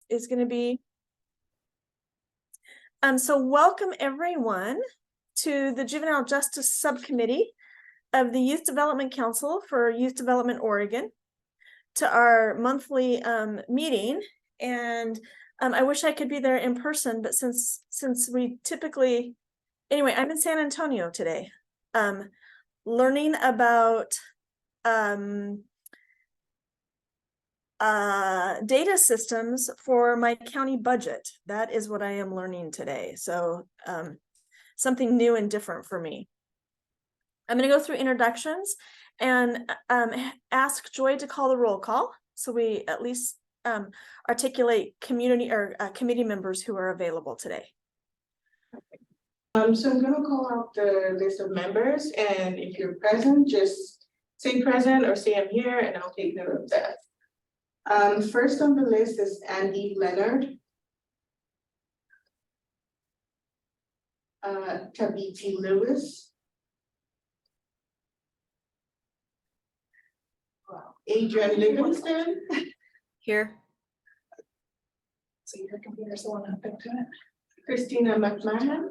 is going to be. So welcome everyone to the Juvenile Justice Subcommittee of the Youth Development Council for Youth Development Oregon, to our monthly meeting. And I wish I could be there in person, but since we typically, anyway, I'm in San Antonio today, learning about data systems for my county budget. That is what I am learning today. So something new and different for me. I'm going to go through introductions and ask Joy to call the roll call, so we at least articulate community or committee members who are available today. So I'm going to call out the list of members, and if you're present, just say present or say I'm here, and I'll take note of that. First on the list is Andy Leonard, Tabiti Lewis, Adrian Livingston. Here. So your computer's the one that picked it. Christina McMahon.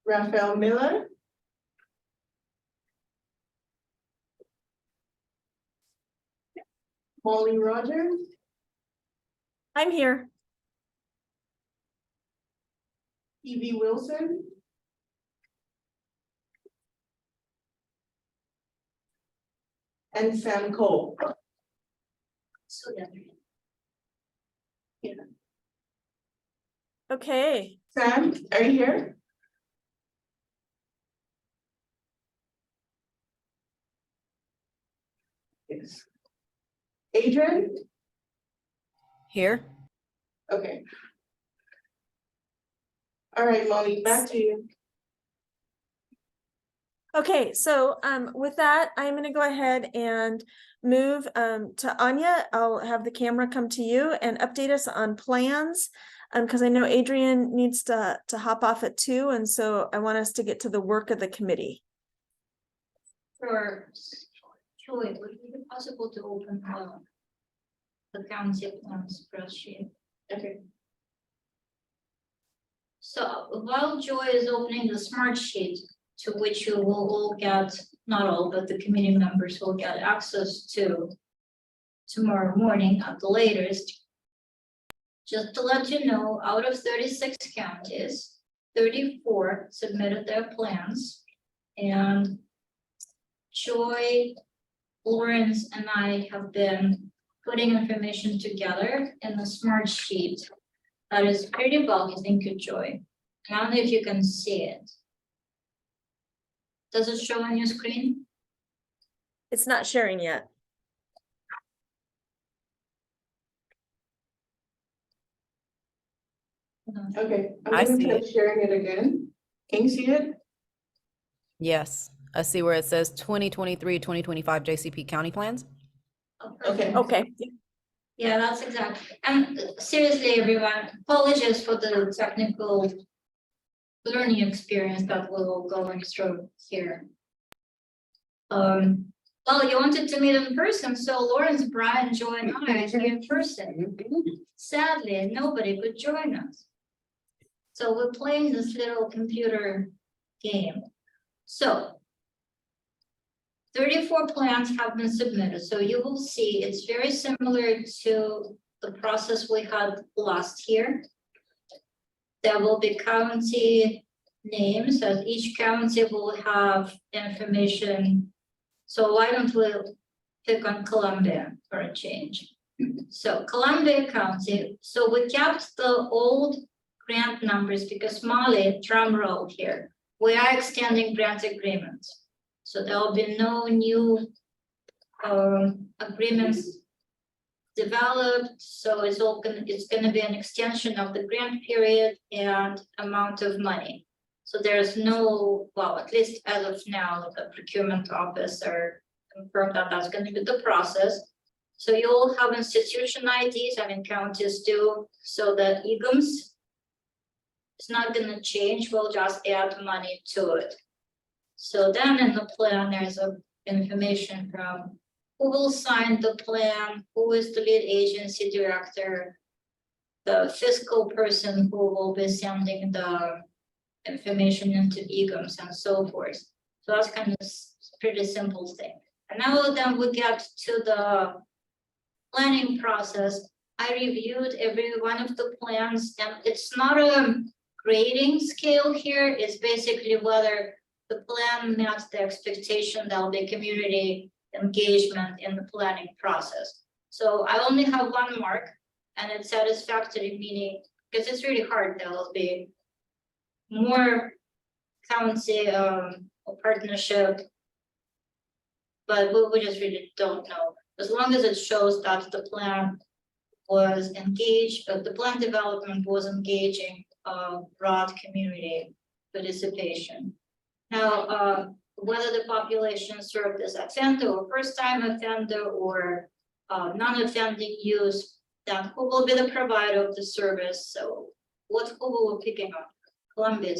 Raphael Miller. Molly Rogers. I'm here. Evie Wilson. And Sam Cole. So yeah. Okay. Sam, are you here? Yes. Adrian? Here. Okay. All right, Molly, back to you. Okay, so with that, I'm going to go ahead and move to Anya. I'll have the camera come to you and update us on plans, because I know Adrian needs to hop off at 2, and so I want us to get to the work of the committee. For Joy, would it be possible to open the county plan spreadsheet? Okay. So while Joy is opening the smart sheet, to which you will all get, not all, but the committee members will get access to tomorrow morning at the latest. Just to let you know, out of 36 counties, 34 submitted their plans, and Joy, Lawrence, and I have been putting information together in the smart sheet that is pretty bulky. Thank you, Joy. I don't know if you can see it. Does it show on your screen? It's not sharing yet. Okay, I I'm going see to try it. sharing it again. Can you see it? Yes. I see where it says 2023-2025 JCP county plans. Oh, perfect. Okay. Yeah, that's exactly. And seriously, everyone, apologies for the technical learning experience that we're all going through here. Well, you wanted to meet in person, so Lawrence, Brian, Joy, and I are here in person. Sadly, nobody could join us. So we're playing this little computer game. So 34 plans have been submitted. So you will see it's very similar to the process we had last year. There will be county names, as each county will have information. So why don't we pick on Columbia for a change? So Columbia County, so we kept the old grant numbers because Molly, drum roll here, we are extending grant agreements. So there will be no new agreements developed. So it's going to be an extension of the grant period and amount of money. So there's no, well, at least as of now, the procurement officer confirmed that that's going to be the process. So you all have institution IDs, I mean, counties do, so that EGMs, it's not going to change, we'll just add money to it. So then in the plan, there's information from who will sign the plan, who is the lead agency director, the fiscal person who will be sending the information into EGOMS and so forth. So that's kind of pretty simple thing. And now then we get to the planning process. I reviewed every one of the plans, and it's not a grading scale here. It's basically whether the plan met the expectation there will be community engagement in the planning process. So I only have 1 mark, and it's satisfactory, meaning because it's really hard, there will be more county or partnership, but we just really don't know. As long as it shows that the plan was engaged, but the plan development was engaging broad community participation. Now, whether the population served as offender or first-time offender or non-offending use, then who will be the provider of the service? So who we're picking up? Columbia.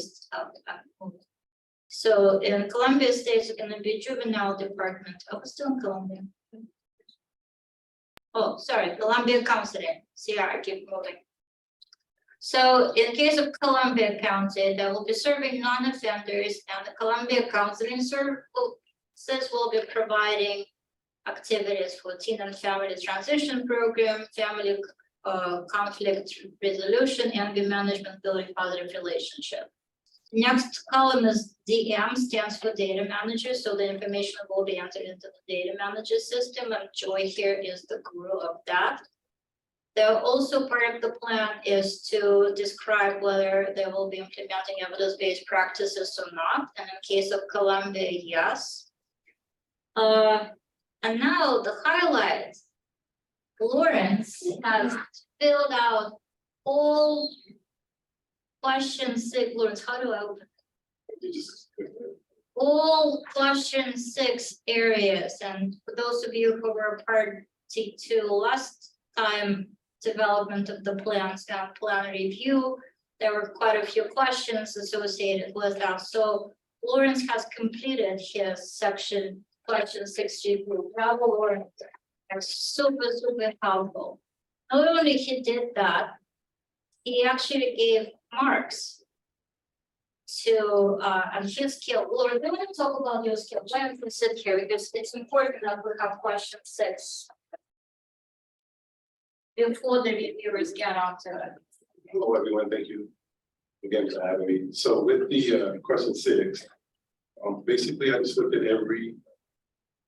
So in Columbia State, it's going to be juvenile department. Oh, we're still in Columbia. Oh, sorry, Columbia Counseling. See, I keep moving. So in case of Columbia County, they will be serving non-offenders, and the Columbia Counseling Services will be providing activities for teen and family transition program, family conflict resolution, anger management, building positive relationship. Next column is DM, stands for data manager. So the information will be entered into the data manager system, and Joy here is the guru of that. The also part of the plan is to describe whether they will be implementing evidence-based practices or not. And in case of Columbia, yes. And now the highlight, Lawrence has filled out all question 6. Lawrence, how do I open it? All question 6 areas. And for those of you who were party to last time development of the plans and plan review, there were quite a few questions associated with that. So Lawrence has completed his section question 6G group. Bravo, Lawrence. That's super helpful. Not only he did that, he actually gave marks to and his skill. Lawrence, we want to talk about your skill. Why don't you sit here, because it's important that we have question 6 before the reviewers get onto it. Hello, everyone. Thank you again for having me. So with the question 6, basically I just looked at every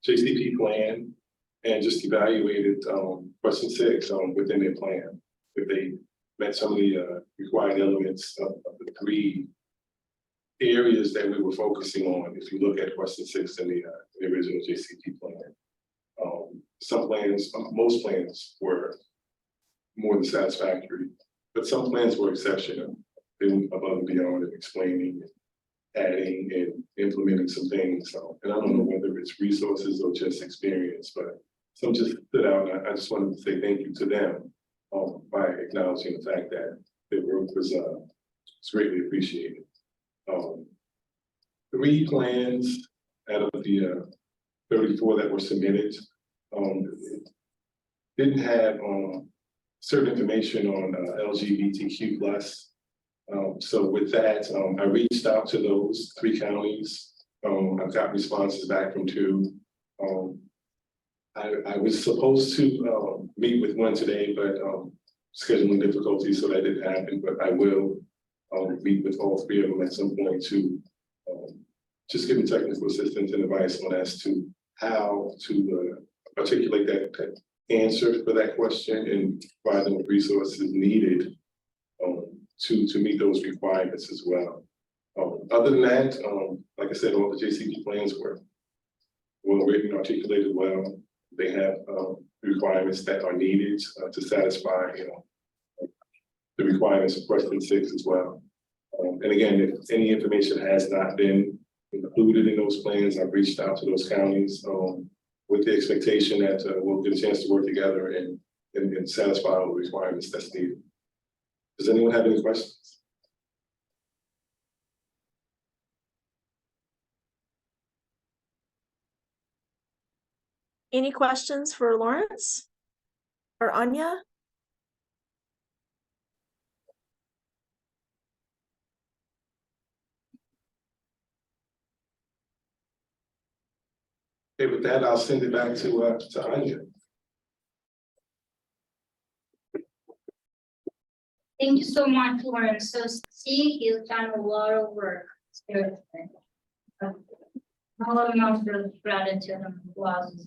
JCP plan and just evaluated question 6 within their plan. If they met some of the required elements of the 3 areas that we were focusing on. If you look at question 6 in the original JCP plan, some plans, most plans were more than satisfactory, but some plans were exceptional. They went above and beyond and explaining, adding, and implementing some things. So, and I don't know whether it's resources or just experience, but some just stood out. And I just wanted to say thank you to them by acknowledging the fact that their work was greatly appreciated. 3 plans out of the 34 that were submitted didn't have certain information on LGBTQ+. So with that, I reached out to those 3 counties. I've got responses back from 2. I was supposed to meet with 1 today, but scheduling difficulties, so that didn't happen. But I will meet with all 3 of them at some point to just give them technical assistance and advice on as to how to articulate that answer for that question and provide them with resources needed to meet those requirements as well. Other than that, like I said, all the JCP plans were well written, articulated well. They have requirements that are needed to satisfy, the requirements of question 6 as well. And again, if any information has not been included in those plans, I've reached out to those counties with the expectation that we'll get a chance to work together and satisfy all the requirements that's needed. Does anyone have any questions? any questions for Lawrence or Anya? Okay, with that, I'll send it back to Anya. Thank you so much, Lawrence. So see, he's done a lot of work. Seriously. A lot of gratitude and applause.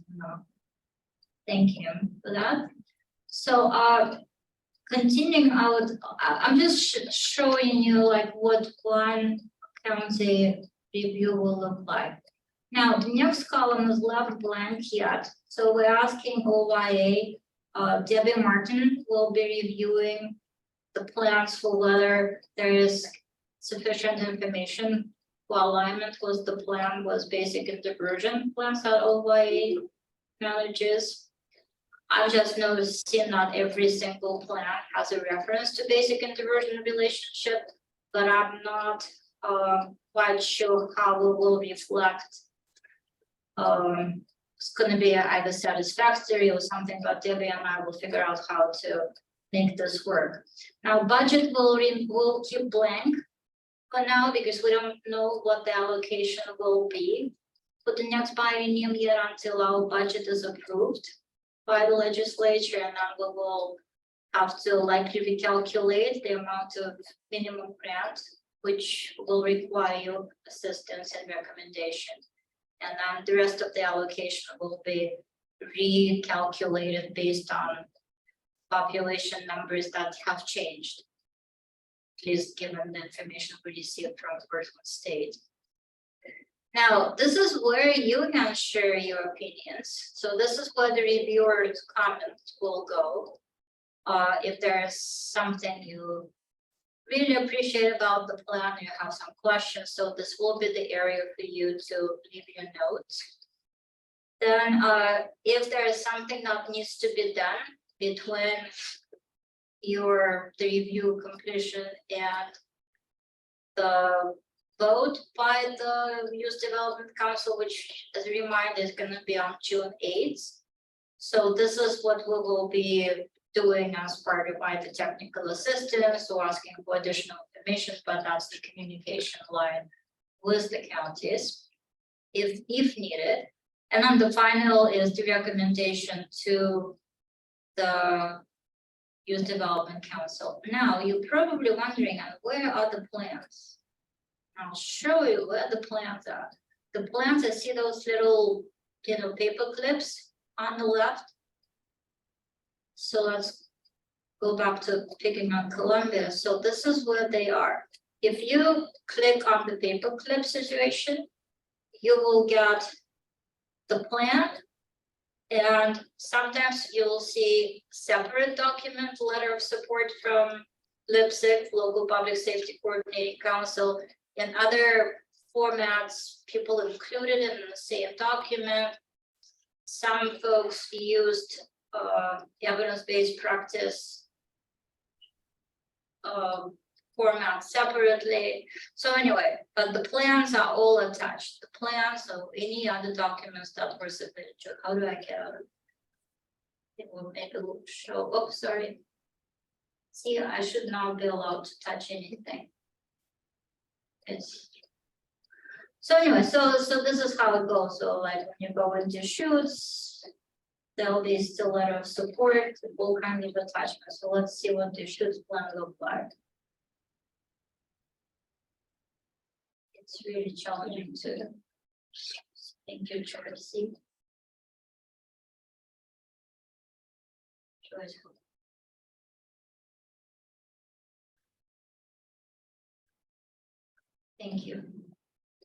Thank him for that. So continuing out, I'm just showing you like what one county review will look like. Now, the next column is left blank yet. So we're asking OYA, Debbie Martin will be reviewing the plans for whether there is sufficient information. While alignment was the plan was basic and diversion plans that OYA manages. I've just noticed not every single plan has a reference to basic and diversion relationship, but I'm not quite sure how it will reflect. It's going to be either satisfactory or something, but Debbie and I will figure out how to make this work. Now, budget will keep blank for now because we don't know what the allocation will be for the next biennium year until our budget is approved by the legislature, and then we will have to likely recalculate the amount of minimum grant, which will require assistance and recommendation. And then the rest of the allocation will be recalculated based on population numbers that have changed, at least given the information we received from Portland State. Now, this is where you can share your opinions. So this is where the reviewer's comments will go. If there's something you really appreciate about the plan, you have some questions, so this will be the area for you to leave your notes. Then if there is something that needs to be done between the review completion and the vote by the Youth Development Council, which as a reminder is going to be on June 8th. So this is what we will be doing as part of either technical assistance or asking for additional information, but that's the communication line with the counties if needed. And then the final is the recommendation to the Youth Development Council. Now you're probably wondering, where are the plans? I'll show you where the plans are. The plans, I see those little paper clips on the left. So let's go back to picking on Columbia. So this is where they are. If you click on the paperclip situation, you will get the plan, and sometimes you'll see separate document, letter of support from LIPSIC, Local Public Safety Coordinating Council, and other formats, people included in the same document. Some folks used evidence-based practice format separately. So anyway, but the plans are all attached. The plans of any other documents that were submitted. How do I get out of it? It will make it show. Oh, sorry. See, I should not be allowed to touch anything. So anyway, so this is how it goes. So like when you go into shoots, there'll be still a letter of support, all kinds of attachments. So let's see what the shoots plan look like. It's really challenging to thank you, Tracy. Thank you.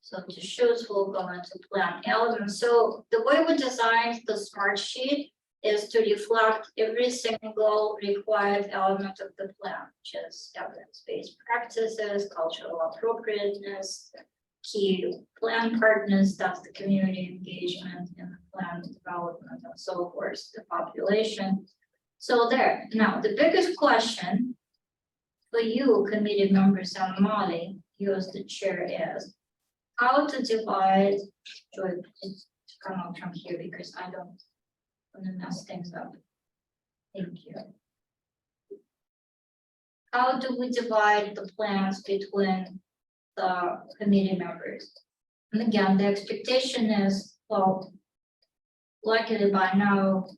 So the shoots will go into plan elements. So the way we designed the smart sheet is to reflect every single required element of the plan, which is evidence-based practices, cultural appropriateness, key plan partners, that's the community engagement in the plan development and so forth, the population. So there. Now, the biggest question for you, committee members, and Molly, you as the chair, is how to divide, Joy, please come out from here because I don't gonna mess things up. Thank you. How do we divide the plans between the committee members? And again, the expectation is, well, luckily by now,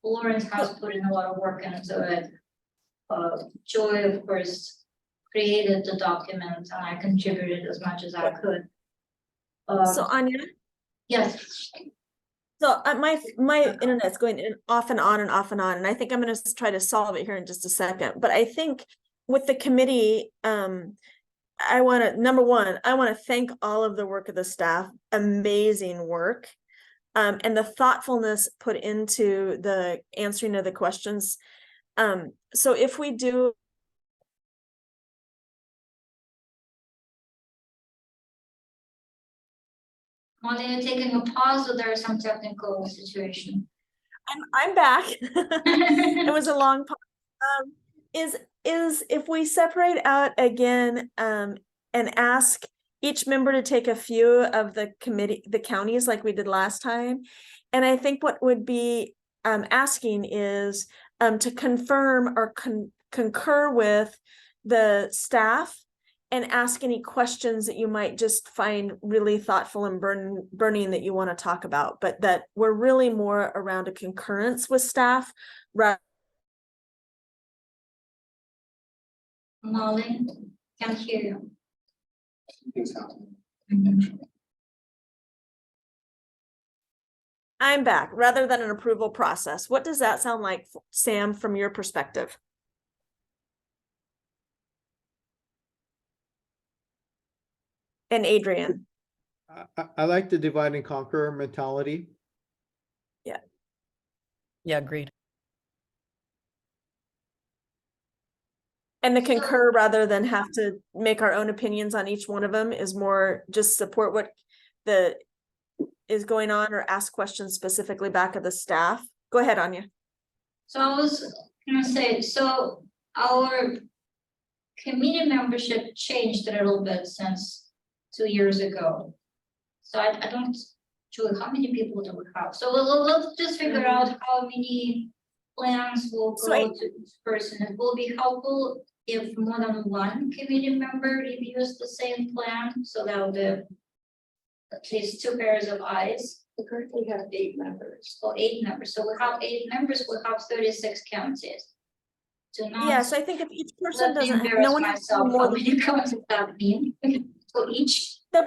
Lawrence has put in a lot of work into it. Joy, of course, created the document and I contributed as much as I could. So Anya, Yes, so my internet's going off and on and off and on, and I think I'm gonna try to solve it here in just a second. But I think with the committee, I wanna, number one, I wanna thank all of the work of the staff, amazing work. And the thoughtfulness put into the answering of the questions. So if we do. Molly, you're taking a pause or there is some technical situation? I'm back. It was a long pause. Is if we separate out again, and ask each member to take a few of the counties like we did last time. And I think what would be asking is to confirm or concur with the staff and ask any questions that you might just find really thoughtful and burning that you want to talk about, but that we're really more around a concurrence with staff. Molly, can't hear you. I'm back, rather than an approval process. What does that sound like, Sam, from your perspective? And Adrian. I like the divide and conquer mentality. Yeah, agreed. And the concur rather than have to make our own opinions on each one of them is more just support what is going on or ask questions specifically back of the staff. Go ahead, Anya. So I was gonna say, so our committee membership changed a little bit since 2 years ago. So I don't, Julie, how many people do we have? So let's just figure out how many plans will go to each person. It will be helpful if more than one committee member reviews the same plan, so that will be at least 2 pairs of eyes. We currently have 8 members. So 8 members. So we have 8 members, we have 36 counties. Yes, I think if each person Let me doesn't, embarrass no one has myself, more how than, many counties that mean? So each, there'll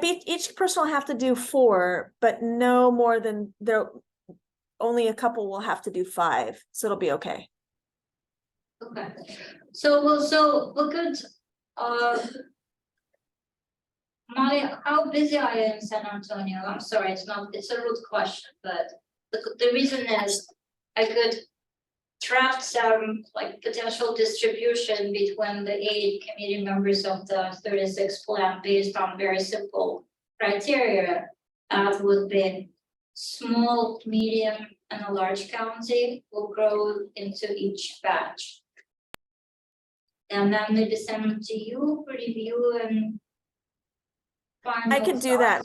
be each person will have to do 4, but no more than only a couple will have to do 5, so it'll be okay. okay. So we're good. Molly, how busy are you in San Antonio? I'm sorry, it's a rude question, but the reason is I could draft some like potential distribution between the 8 committee members of the 36 plan based on very simple criteria. That would be small, medium, and a large county will grow into each batch. And then maybe send them to you for review and I can do that.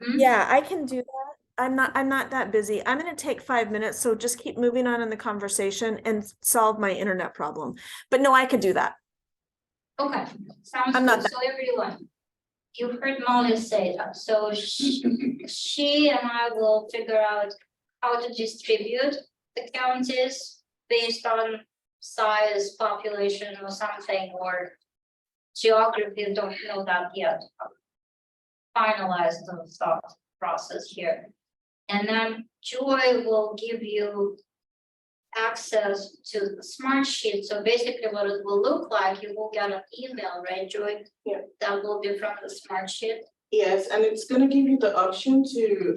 Hmm? Yeah, I can do that. I'm not that busy. I'm gonna take 5 minutes, so just keep moving on in the conversation and solve my internet problem. But no, I could do that. Okay, sounds I'm not good. So everyone, you heard Molly say that. So she and I will figure out how to distribute the counties based on size, population, or something, or geography. Don't know that yet. Finalize the thought process here. And then Joy will give you access to the smart sheet. So basically what it will look like, you will get an email, right, Joy? Yeah. That will be from the smart sheet. Yes, and it's gonna give you the option to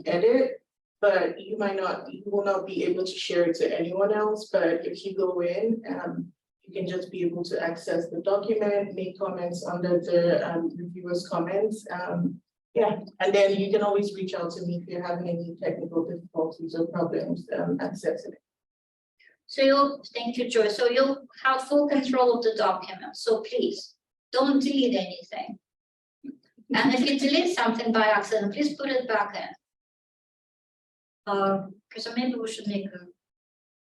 edit, but you will not be able to share it to anyone else. But if you go in, you can just be able to access the document, make comments under the reviewers' comments. Yeah, and then you can always reach out to me if you're having any technical difficulties or problems accessing it. So thank you, Joy. So you'll have full control of the document. So please don't delete anything. And if you delete something by accident, please put it back in. Because maybe we should make a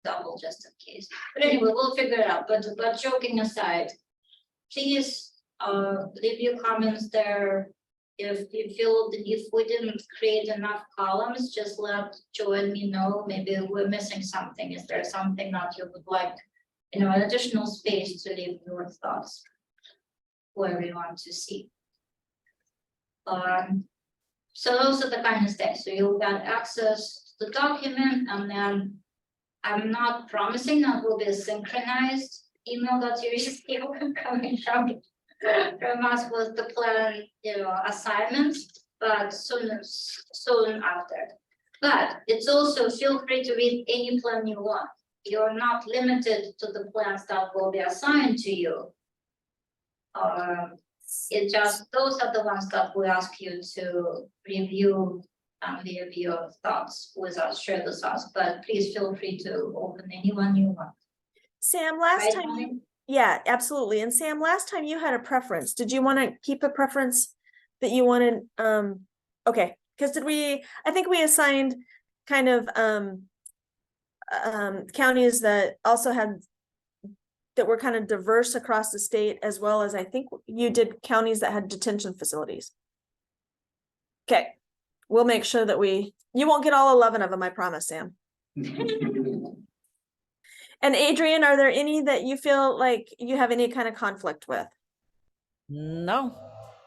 double just in case. But anyway, we'll figure it out. But joking aside, please leave your comments there. If you feel that if we didn't create enough columns, just let Joe and me know. Maybe we're missing something. Is there something that you would like, an additional space to leave your thoughts where we want to see? So those are the kind of things. So you'll get access to the document, and then I'm not promising that will be a synchronized email that you receive coming from us with the plan, assignments, but soon after. But it's also, feel free to read any plan you want. You're not limited to the plans that will be assigned to you. It just, those are the ones that we ask you to review and leave your thoughts with us, share with us, but please feel free to open anyone you want. Sam, last Right, time Bonnie? yeah, absolutely. And Sam, last time you had a preference. Did you want to keep a preference that you wanted? Okay, because I think we assigned kind of counties that also had, that were kind of diverse across the state, as well as I think you did counties that had detention facilities. Okay, we'll make sure that you won't get all 11 of them, I promise, Sam. And Adrian, are there any that you feel like you have any kind of conflict with? No.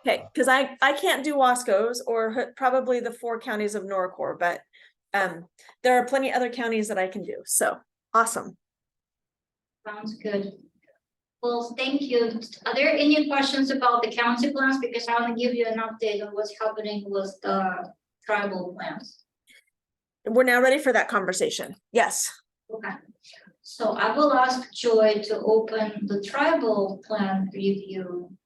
Okay, because I can't do Wasco's or probably the 4 counties of Norcor, but there are plenty other counties that I can do. So awesome. Sounds good. Well, thank you. Are there any questions about the county plans? Because I want to give you an update on what's happening with the tribal plans. We're now ready for that conversation. Yes. Okay. So I will ask Joy to open the tribal plan review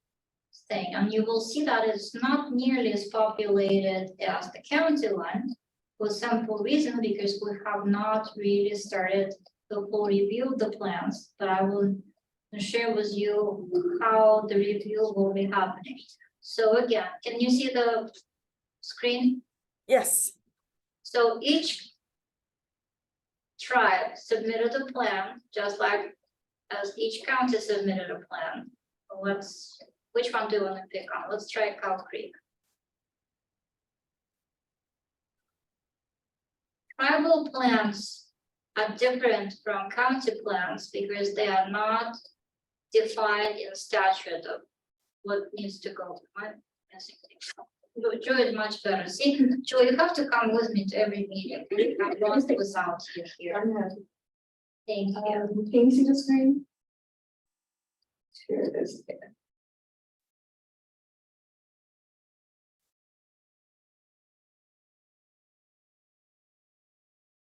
thing, and you will see that it's not nearly as populated as the county one, for simple reason, because we have not really started the full review of the plans, but I will share with you how the review will be happening. So again, can you see the screen? Yes. So each tribe submitted a plan, just like as each county submitted a plan. Which one do you want to pick on? Let's try Cow Creek. Tribal plans are different from county plans because they are not defined in statute of what needs to go. Joe is much better. See, Joe, you have to come with me to every meeting. I'm lost without you here. I'm happy. Thank you. Can you see the screen? Here it is.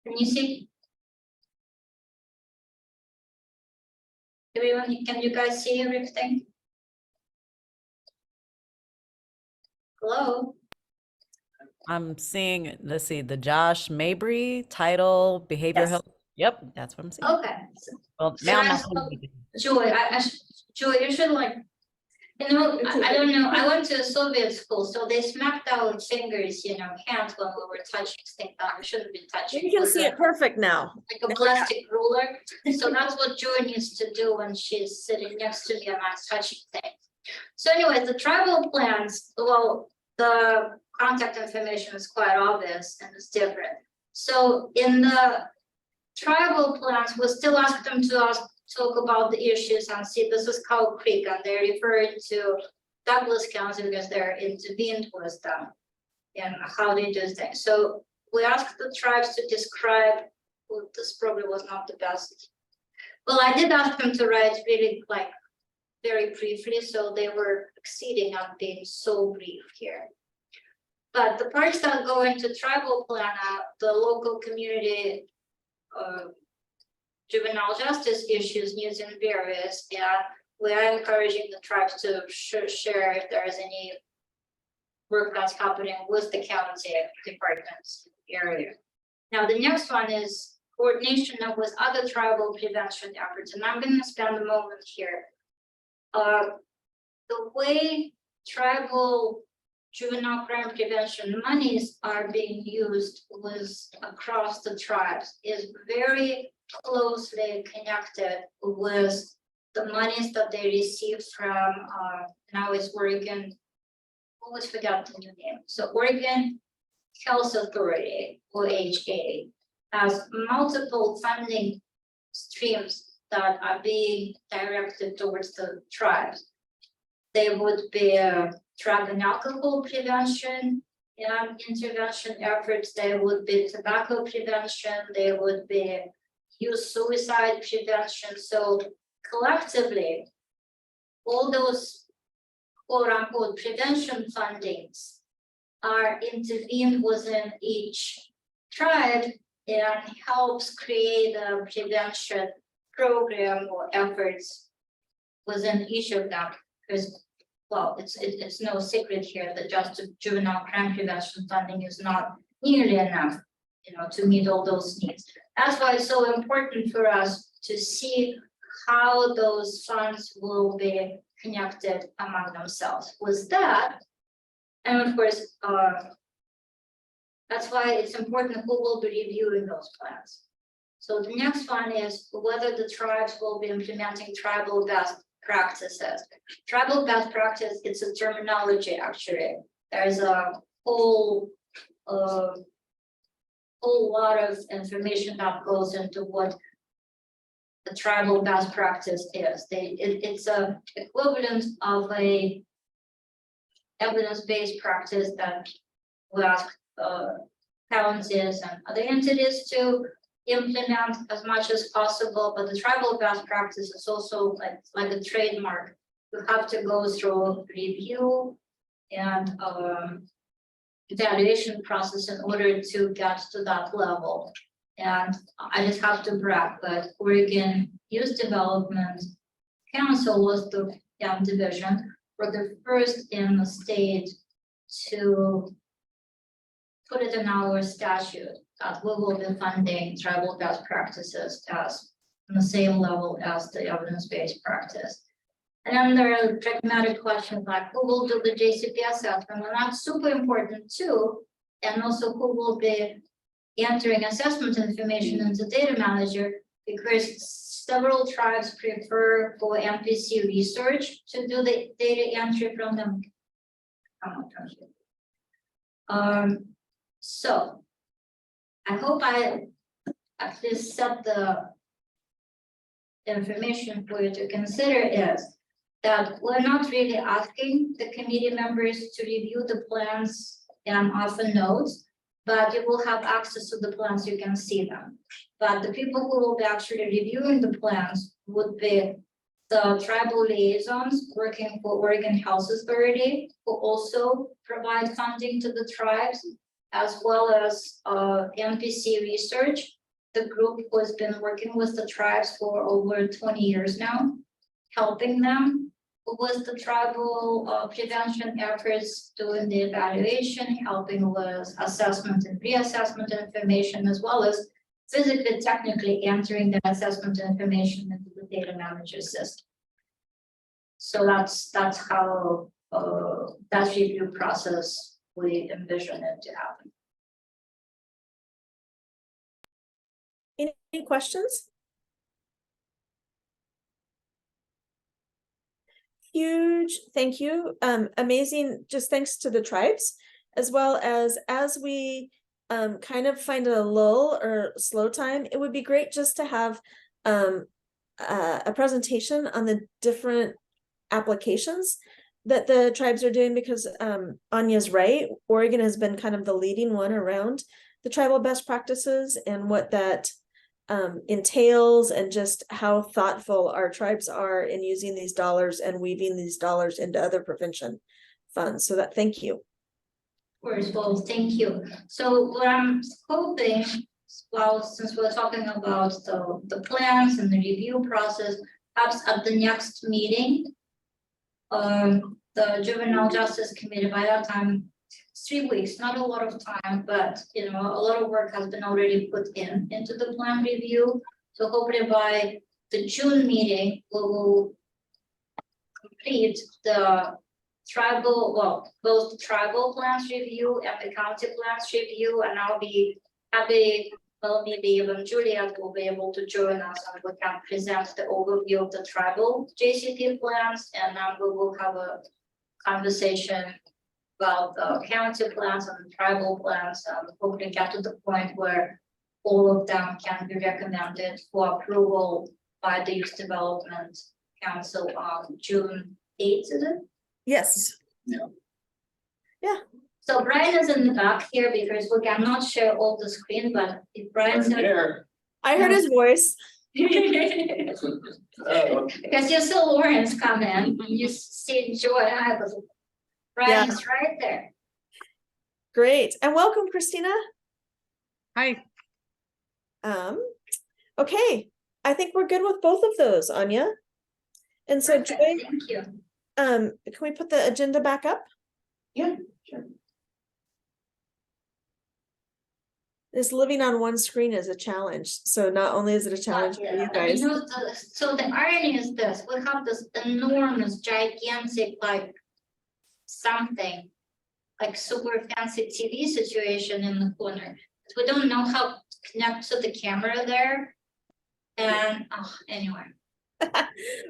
Can you see? Everyone, can you guys see everything? Hello? I'm seeing, let's see, the Josh Mabry title, behavioral Yes. health. Yep, that's what I'm seeing. Okay. Well, now I'm not So, seeing anything. Joy, Joy, you should I don't know, I went to a Soviet school, so they smacked our fingers, hands when we were touching things that we shouldn't be touching. You can with see it perfect now. like a plastic ruler. So that's what Joy needs to do when she's sitting next to me and I'm touching things. So anyway, the tribal plans, well, the contact information is quite obvious and it's different. So in the tribal plans, we still ask them to talk about the issues and see, this is Cow Creek, and they're referring to Douglas County because they're intervened with them and how they do things. So we asked the tribes to describe, well, this probably was not the best. Well, I did ask them to write really very briefly, so they were exceeding on being so brief here. But the parts that go into tribal plan are the local community juvenile justice issues, needs and various, and we are encouraging the tribes to share if there is any work that's happening with the county departments area. Now, the next one is coordination with other tribal prevention efforts, and I'm going to spend a moment here. The way tribal juvenile crime prevention monies are being used across the tribes is very closely connected with the monies that they receive from, now it's Oregon, always forgot the new name. So Oregon Health Authority, OHA, has multiple funding streams that are being directed towards the tribes. They would be drug and alcohol prevention and intervention efforts. They would be tobacco prevention. They would be youth suicide prevention. So collectively, all those quote unquote prevention fundings are intervened within each tribe and helps create a prevention program or efforts within each of them. Because, well, it's no secret here that just juvenile crime prevention funding is not nearly enough, to meet all those needs. That's why it's so important for us to see how those funds will be connected among themselves. With that, and of course, that's why it's important who will be reviewing those plans. So the next one is whether the tribes will be implementing tribal best practices. Tribal best practice, it's a terminology actually. There's a whole lot of information that goes into what the tribal best practice is. It's a equivalent of a evidence-based practice that we ask counties and other entities to implement as much as possible, but the tribal best practice is also like a trademark. You have to go through review and evaluation process in order to get to that level. And I just have to brag, but Oregon Youth Development Council was the division for the first in the state to put it in our statute that we will be funding tribal best practices as on the same level as the evidence-based practice. And then there are pragmatic questions like who will do the JCP assessment, and that's super important too. And also who will be entering assessment information into data manager, because several tribes prefer for MPC research to do the data entry from them. So I hope I at least set the information for you to consider is that we're not really asking the committee members to review the plans and offer notes, but you will have access to the plans, you can see them. But the people who will be actually reviewing the plans would be the tribal liaisons working for Oregon Health Authority, who also provide funding to the tribes, as well as MPC Research, the group who has been working with the tribes for over 20 years now, helping them with the tribal prevention efforts, doing the evaluation, helping with assessment and reassessment information, as well as physically, technically entering the assessment information into the data manager system. So that's how that review process we envision it to happen. Any questions? Huge thank you. Amazing, just thanks to the tribes, as well as we kind of find a lull or slow time, it would be great just to have a presentation on the different applications that the tribes are doing, because Anya's right, Oregon has been kind of the leading one around the tribal best practices and what that entails, and just how thoughtful our tribes are in using these dollars and weaving these dollars into other prevention funds. So that, thank you. Of course, well, thank you. So what I'm hoping, well, since we're talking about the plans and the review process, perhaps at the next meeting, the Juvenile Justice Committee, by that time, 3 weeks, not a lot of time, but a lot of work has been already put into the plan review. So hopefully by the June meeting, we will complete the both tribal plans review and the county plans review, and I'll be happy, well, maybe even Juliet will be able to join us and we can present the overview of the tribal JCP plans, and then we will have a conversation about the county plans and the tribal plans, and hopefully get to the point where all of them can be recommended for approval by the Youth Development Council on June 8th, is it? Yes. So Brian is in the back here because we cannot share all the screen, but if Brian's I heard his voice. because you saw Lawrence come in, you see Joy, I was, Brian is right there. Great. And welcome, Christina. Hi. Okay, I think we're good with both of those, Anya. And so Perfect, Joy, thank you. can we put the agenda back up? Yeah, sure. This living on one screen is a challenge. So not only is it a challenge for you And guys. you know, so the irony is this, we have this enormous, gigantic, like something, like super fancy TV situation in the corner. We don't know how to connect to the camera there. And anyway.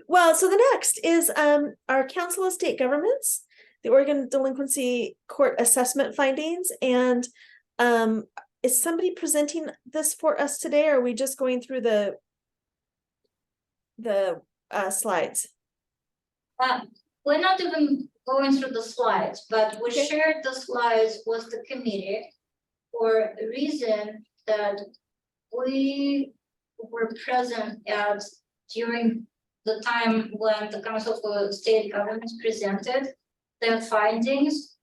Well, so the next is our Council of State Governments, the Oregon Delinquency Court Assessment Findings, and is somebody presenting this for us today, or are we just going through the slides? We're not even going through the slides, but we Okay. shared the slides with the committee for a reason that we were present at during the time when the Council for State Governments presented their findings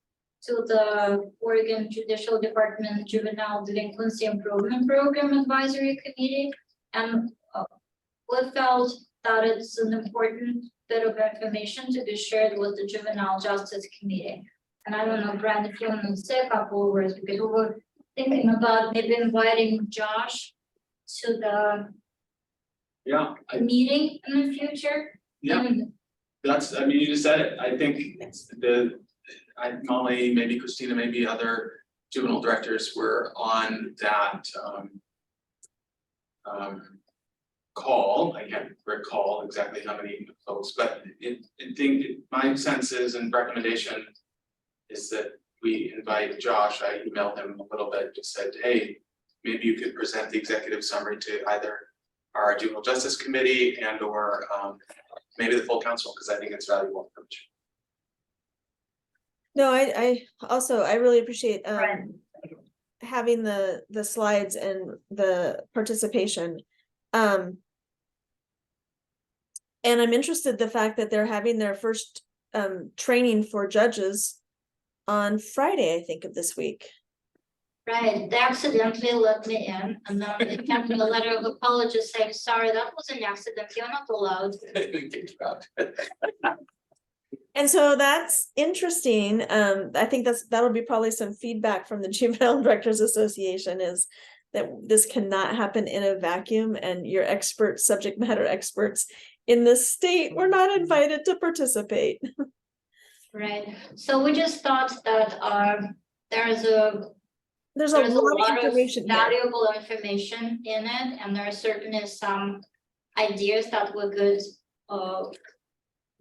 to the Oregon Judicial Department Juvenile Delinquency Improvement Program Advisory Committee. And we felt that it's an important bit of information to be shared with the Juvenile Justice Committee. And I don't know, Brad, if you want to say a couple of words, because we were thinking about maybe inviting Josh to the meeting in the future. Yeah. And That's, I mean, you just said it. I think it's Molly, maybe Christina, maybe other juvenile directors were on that call. I can't recall exactly how many folks, but my sense is and recommendation is that we invite Josh. I emailed him a little bit, just said, hey, maybe you could present the executive summary to either our Juvenile Justice Committee and or maybe the full council, because I think it's valuable information. No, I also really appreciate Right. having the slides and the participation. And I'm interested the fact that they're having their first training for judges on Friday, I think, of this week. Right, they accidentally let me in, and then they sent me a letter of apology saying, sorry, that was an accident, you're not allowed. And so that's interesting. I think that'll be probably some feedback from the Juvenile Directors Association, is that this cannot happen in a vacuum, and your experts, subject matter experts in the state were not invited to participate. Right, so we just thought that there's a There's a lot of of information here. valuable information in it, and there are certainly some ideas that we could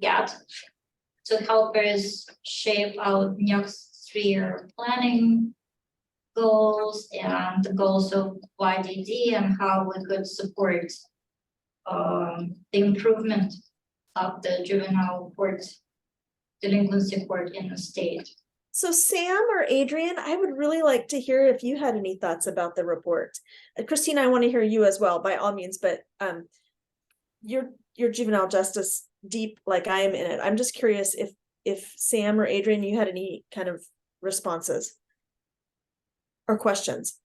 get to help us shape our next 3-year planning goals and the goals of YDD, and how we could support the improvement of the juvenile court delinquency court in the state. So Sam or Adrian, I would really like to hear if you had any thoughts about the report. Christina, I want to hear you as well, by all means, but you're juvenile justice deep like I am in it. I'm just curious if Sam or Adrian, you had any kind of responses or questions.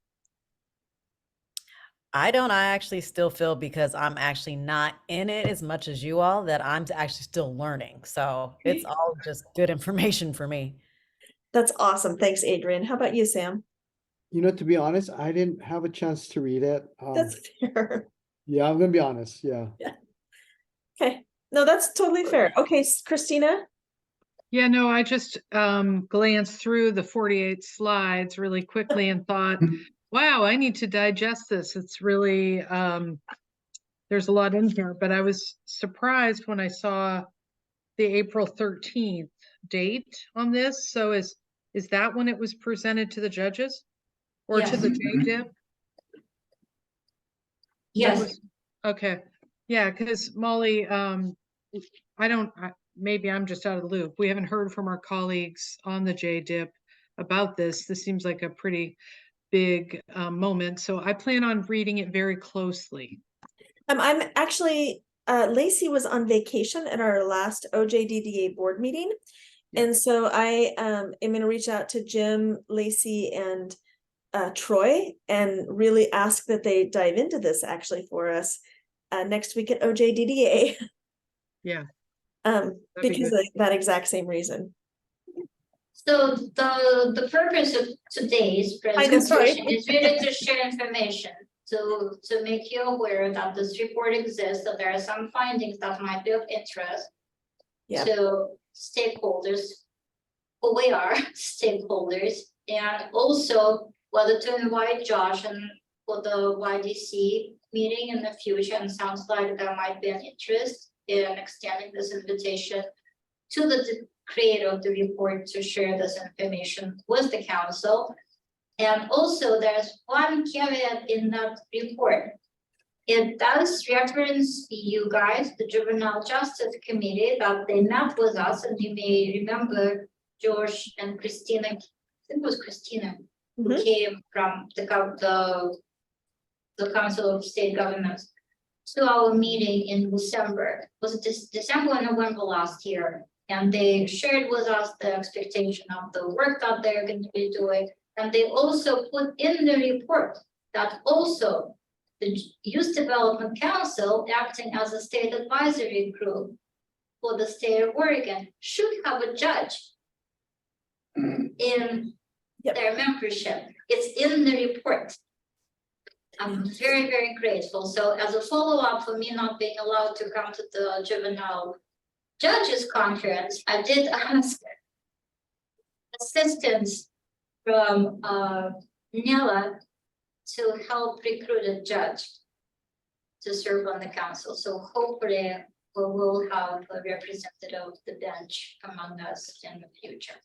I actually still feel, because I'm actually not in it as much as you all, that I'm actually still learning. So it's all just good information for me. That's awesome. Thanks, Adrian. How about you, Sam? You know, to be honest, I didn't have a chance to read it. That's fair. Yeah, I'm gonna be honest, yeah. Okay. No, that's totally fair. Okay, Christina? Yeah, no, I just glanced through the 48 slides really quickly and thought, wow, I need to digest this. It's really there's a lot in here, but I was surprised when I saw the April 13th date on this. So is that when it was presented to the judges or to Yes. the JDIP? Yes, Okay, yeah, because Molly, maybe I'm just out of the loop. We haven't heard from our colleagues on the JDIP about this. This seems like a pretty big moment, so I plan on reading it very closely. I'm actually, Lacey was on vacation at our last OJDDA board meeting. Yeah. And so I am gonna reach out to Jim, Lacey, and Troy and really ask that they dive into this actually for us next week at OJDDA. Yeah. That'd be Because good. of that exact same reason. so the purpose of today's I know, sorry. presentation is really to share information. To make you aware that this report exists, that there are some findings that might be of interest. Yeah. To stakeholders, who we are, stakeholders, and also whether to invite Josh and for the YDC meeting in the future, and sounds like there might be an interest in extending this invitation to the creator of the report to share this information with the council. And also there's one caveat in that report. It does reference you guys, the Juvenile Justice Committee, that they met with us, and you may remember George and Christina, I think it was Christina, who Mhm. came from the Council of State Governments to our meeting in December. Was it December or November last year? And they shared with us the expectation of the work that they're going to be doing. And they also put in the report that also the Youth Development Council, acting as a state advisory group for the state of Oregon, should have a judge in Yep. their membership. It's in the report. I'm very, very grateful. So as a follow-up for me not being allowed to come to the juvenile judges conference, I did ask assistance from Nella to help recruit a judge to serve on the council. So hopefully we will have a representative of the bench among us in the future.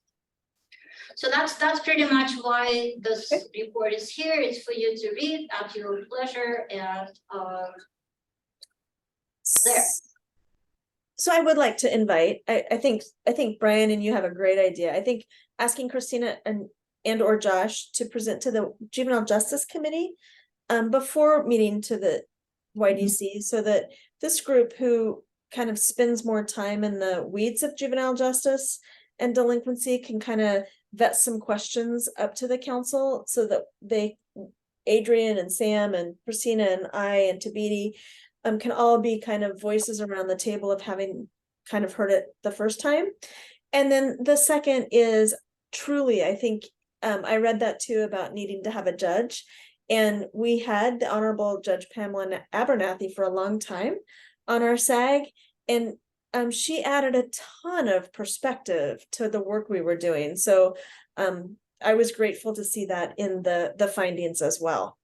So that's pretty much why this report is here. It's for you to read at your pleasure and there. So I would like to invite, I think Brian and you have a great idea. I think asking Christina and or Josh to present to the Juvenile Justice Committee before meeting to the YDC, so that this group who kind of spends more time in the weeds of juvenile justice and delinquency can kind of vet some questions up to the council, so that Adrian and Sam and Christina and I and Tabiti can all be kind of voices around the table of having kind of heard it the first time. And then the second is truly, I think I read that too about needing to have a judge. And we had the Honorable Judge Pamela Abernathy for a long time on our SAG. And she added a ton of perspective to the work we were doing. So I was grateful to see that in the findings as well.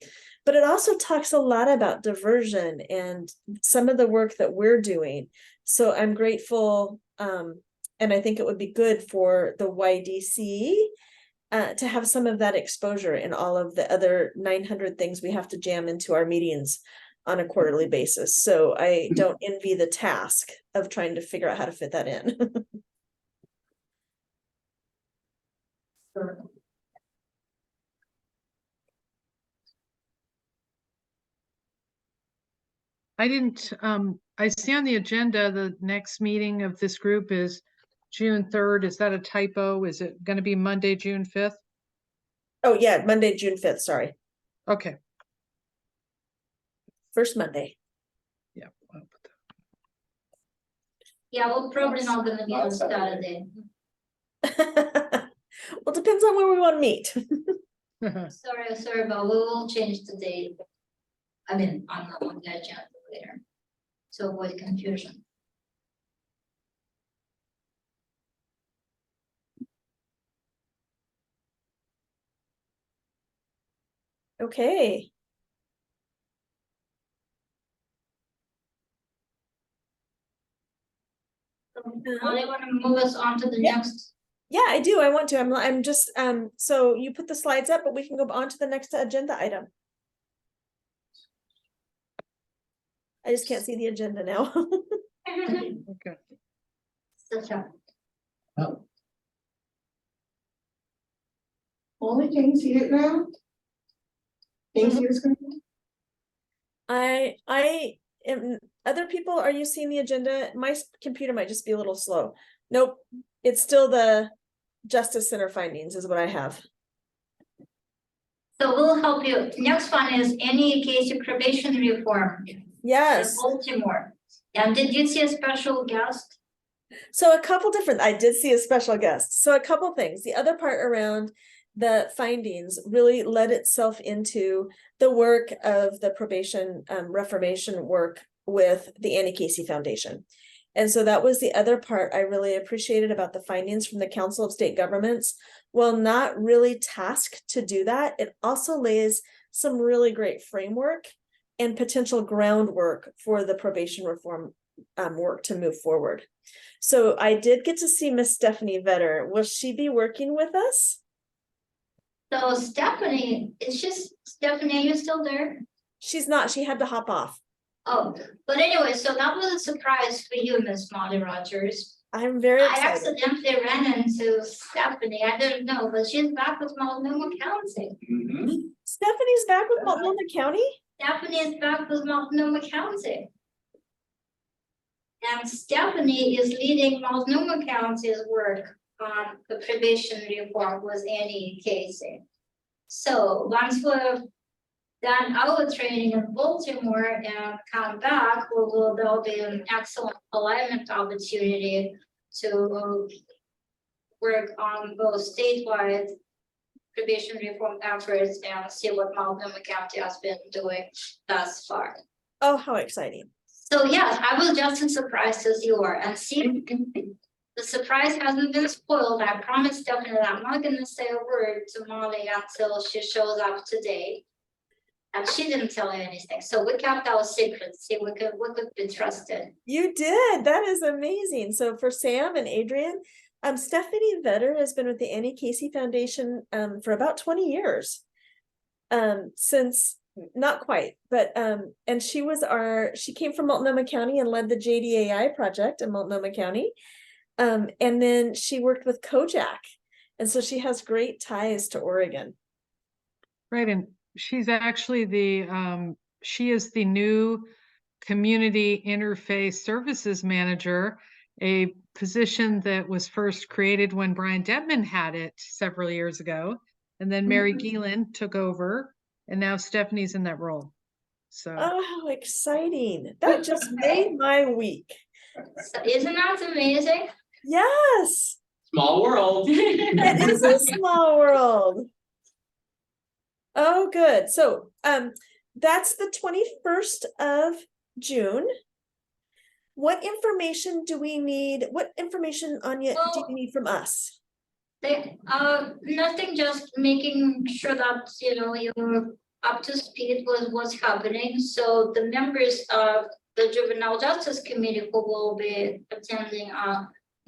But it also talks a lot about diversion and some of the work that we're doing. So I'm grateful, and I think it would be good for the YDC to have some of that exposure in all of the other 900 things we have to jam into our meetings on a quarterly basis. So I don't envy the task of trying to figure out how to fit that in. I didn't, I see on the agenda, the next meeting of this group is June 3rd. Is that a typo? Is it going to be Monday, June 5th? Oh yeah, Monday, June 5th, sorry. Okay. First Monday. Yeah. I'll put Yeah, we're probably not gonna meet on Saturday. Well, depends on where we want to meet. that. Sorry, but we will change the date. I mean, on the agenda later, to avoid confusion. Okay. Molly, want to move us on to the Yeah. next? Yeah, I do. I want to. I'm just, so you put the slides up, but we can go on to the next agenda item. I just can't see the agenda now. Okay. Only, can you see it now? Can you see your screen? I am, other people, are you seeing the agenda? My computer might just be a little slow. Nope, it's still the Justice Center findings is what I have. So we'll help you. Next one is any case of probation reform in Yes, Baltimore. And did you see a special guest? so a couple different, I did see a special guest. So a couple things. The other part around the findings really led itself into the work of the probation reformation work with the Annie Casey Foundation. And so that was the other part I really appreciated about the findings from the Council of State Governments. While not really tasked to do that, it also lays some really great framework and potential groundwork for the probation reform work to move forward. So I did get to see Miss Stephanie Vetter. Will she be working with us? So Stephanie, it's just, Stephanie, are you still there? She's not, she had to hop off. Oh, but anyway, so that was a surprise for you, Miss Molly Rogers. I'm very I excited. accidentally ran into Stephanie. I didn't know, but she's back with Multnomah County. Mhm. Stephanie back with Multnomah County? Stephanie is back with Multnomah County. And Stephanie is leading Multnomah County's work on the probation reform with Annie Casey. So once we've done our training in Baltimore and come back, there'll be an excellent alignment opportunity to work on both statewide probation reform efforts and see what Multnomah County has been doing thus far. Oh, how exciting. So yes, I was just as surprised as you are, and see, the surprise hasn't been spoiled. I promised Stephanie that I'm not gonna say a word to Molly until she shows up today. And she didn't tell you anything, so we kept our secrets, see, we could be trusted. You did. That is amazing. So for Sam and Adrian, Stephanie Vetter has been with the Annie Casey Foundation for about 20 years. Since not quite, but and she came from Multnomah County and led the JDAI project in Multnomah County. And then she worked with Kojak. And so she has great ties to Oregon. Right, and she's actually she is the new Community Interface Services Manager, a position that was first created when Brian Detman had it several years ago. And then Mary Geelan took over, and now Stephanie's in that role. So Oh, how exciting. That just made my week. So isn't that amazing? Yes, Small world. it is a small world. Oh, good. So that's the 21st of June. What information do we need? What information, Anya, do Well, you need from us? Nothing, just making sure that, you're up to speed with what's happening. So the members of the Juvenile Justice Committee who will be attending,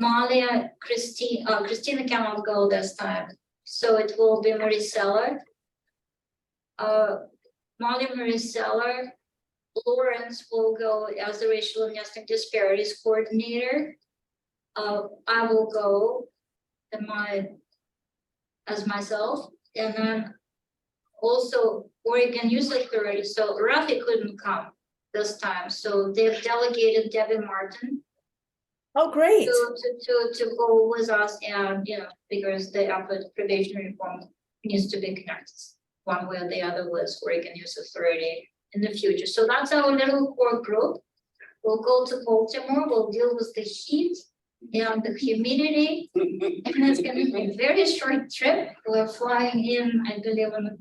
Molly, Christina cannot go this time. So it will be Marie Seller. Molly, Marie Seller, Lawrence will go as the Racial and Ethnic Disparities Coordinator. I will go as myself, and then also Oregon Youth Authority. So Rafi couldn't come this time, so they've delegated Debbie Martin Oh, great. to go with us, and because the effort probation reform needs to be connected one way or the other with Oregon Youth Authority in the future. So that's our little core group. We'll go to Baltimore, we'll deal with the heat and the humidity, and it's going to be a very short trip. We're flying in, I believe, on the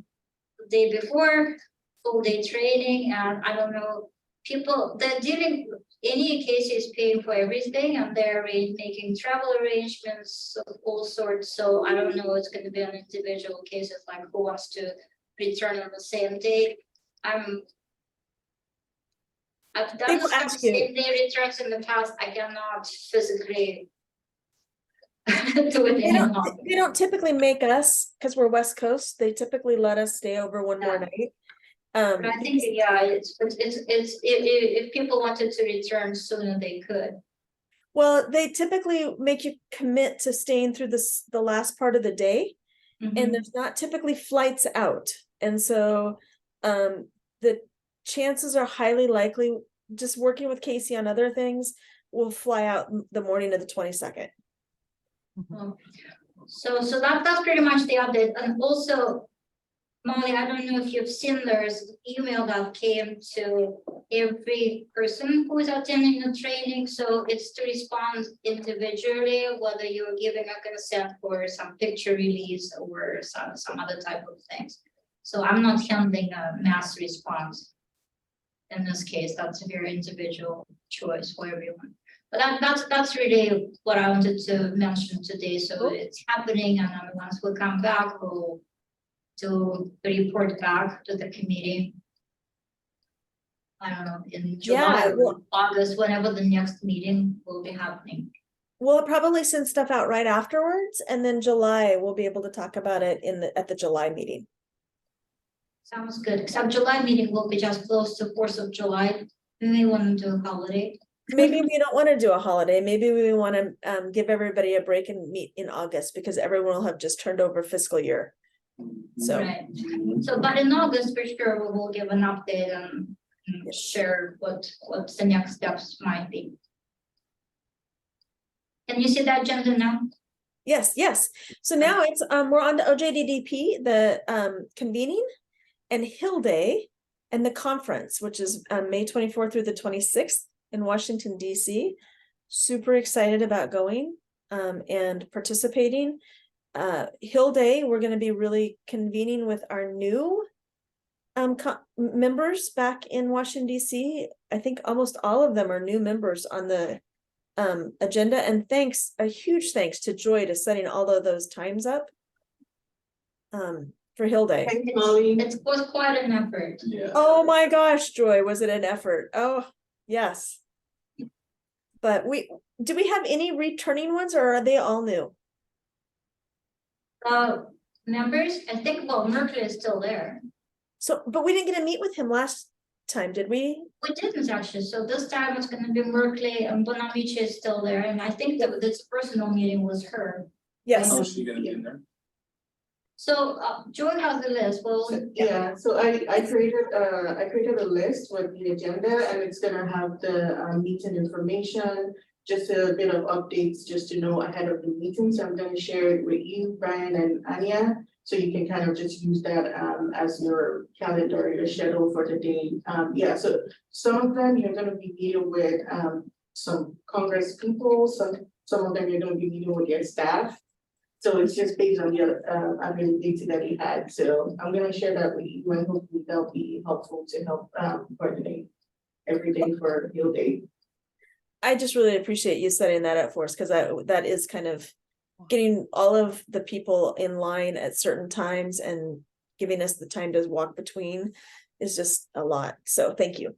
day before, full day training, and I don't know, they're dealing, any case is paying for everything, and they're making travel arrangements of all sorts. So I don't know, it's going to be on individual cases, like who wants to return on the same day. I've They done will this kind of ask you. same day returns in the past. I cannot physically do it They don't, anymore. they don't typically make us, because we're West Coast, they typically let us stay over one more Yeah. night. But I think, yeah, it's, if people wanted to return sooner, they could. Well, they typically make you commit to staying through the last part of the day, Mhm. and there's not typically flights out. And so the chances are highly likely, just working with Casey on other things, will fly out the morning of the 22nd. So that's pretty much the update. And also, Molly, I don't know if you've seen, there's email that came to every person who is attending the training. So it's to respond individually, whether you're giving a consent for some picture release or some other type of things. So I'm not handling a mass response. In this case, that's a very individual choice for everyone. But that's really what I wanted to mention today. So it's happening, and then once we come back, we'll do the report back to the committee. I don't know, in July Yeah, or August, whenever the next meeting will be happening. We'll probably send stuff out right afterwards, and then July we'll be able to talk about it at the July meeting. Sounds good, except July meeting will be just close to 4th of July. We may want to do a holiday. Maybe we don't want to do a holiday. Maybe we want to give everybody a break and meet in August, because everyone will have just turned over fiscal year. So Right. So, but in August, for sure, we will give an update and share what the next steps might be. Can you see that agenda now? yes. So now it's we're on to OJDDP, the convening and Hill Day and the conference, which is May 24th through the 26th in Washington, DC. Super excited about going and participating. Hill Day, we're going to be really convening with our new members back in Washington, DC. I think almost all of them are new members on the agenda. And a huge thanks to Joy to setting all of those times up for Hill Day. Thanks, Molly. It was quite an effort. Yeah. Oh my gosh, Joy, was it an effort? Oh, yes. But do we have any returning ones, or are they all new? Members, I think, well, Mercury is still there. So, but we didn't get to meet with him last time, did we? We didn't actually, so this time it's gonna be Mercury, and Bonamici is still there, and I think that this personal meeting was her. Yes. How is she gonna be in there? So, Joy has the list, well. Yeah, so I created a list with the agenda, and it's gonna have the meeting information, just a bit of updates, just to know ahead of the meeting. So I'm gonna share it with you, Brian and Anya, so you can kind of just use that as your calendar, your schedule for the day. Yeah, so some of them you're gonna be meeting with some Congress people, some of them you're gonna be meeting with your staff. So it's just based on your availability that you had. So I'm gonna share that with you, and hopefully that'll be helpful to help coordinate everything for Hill Day. I just really appreciate you setting that up for us, because that is kind of getting all of the people in line at certain times and giving us the time to walk between is just a lot. So thank you.